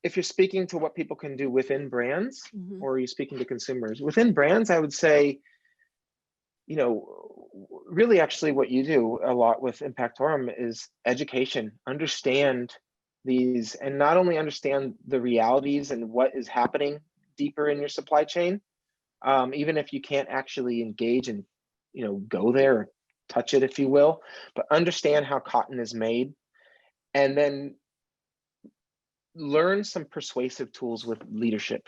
if you're speaking to what people can do within brands, Mm-hmm. or are you speaking to consumers? Within brands, I would say, you know, really actually what you do a lot with Impactorum is education. Understand these, and not only understand the realities and what is happening deeper in your supply chain, even if you can't actually engage and, you know, go there or touch it, if you will, but understand how cotton is made, and then learn some persuasive tools with leadership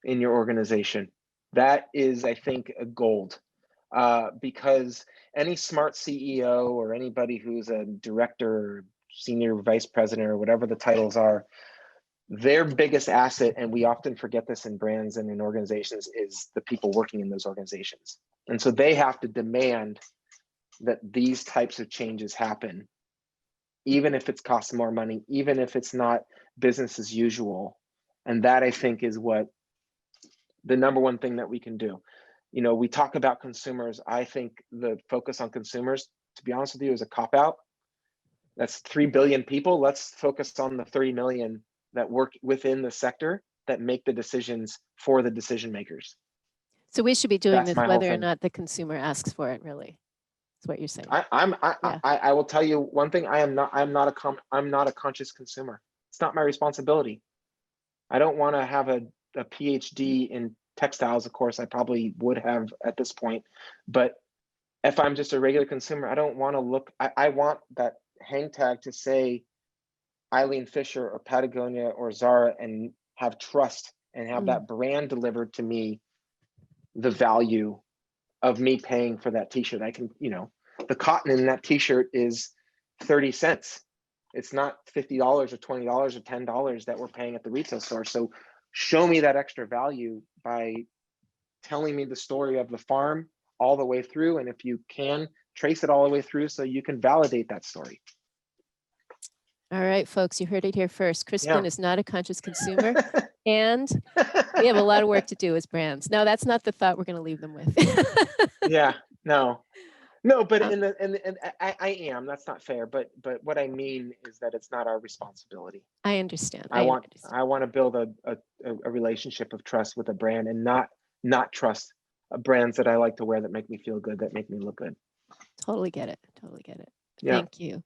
in your organization. That is, I think, a gold, because any smart CEO or anybody who's a director or senior vice president or whatever the titles are, their biggest asset, and we often forget this in brands and in organizations, is the people working in those organizations. And so they have to demand that these types of changes happen, even if it costs more money, even if it's not business as usual. And that, I think, is what the number one thing that we can do. You know, we talk about consumers. I think the focus on consumers, to be honest with you, is a cop-out. That's 3 billion people. Let's focus on the 30 million that work within the sector that make the decisions for the decision makers. So we should be doing That's this my whole whether or thing. not the consumer asks for it, really. That's what you're saying. Yeah. I will tell you one thing. I'm not a conscious consumer. It's not my responsibility. I don't want to have a PhD in textiles. Of course, I probably would have at this point. But if I'm just a regular consumer, I don't want to look. I want that hang tag to say Eileen Fisher or Patagonia or Zara, and have trust and have that brand delivered to me the value of me paying for that t-shirt. I can, you know, the cotton in that t-shirt is 30 cents. It's not $50 or $20 or $10 that we're paying at the retail store. So show me that extra value by telling me the story of the farm all the way through. And if you can, trace it all the way through so you can validate that story. All right, folks, you heard it here first. Crispin is not a conscious consumer, and we have a lot of work to do as brands. Now, that's not the thought we're going to leave them with. Yeah, no, but I am. That's not fair. But what I mean is that it's not our responsibility. I understand. I want to build a relationship of trust with a brand, and not trust brands that I like to wear that make me feel good, that make me look good. Totally get it. Totally get it. Yeah. Thank you.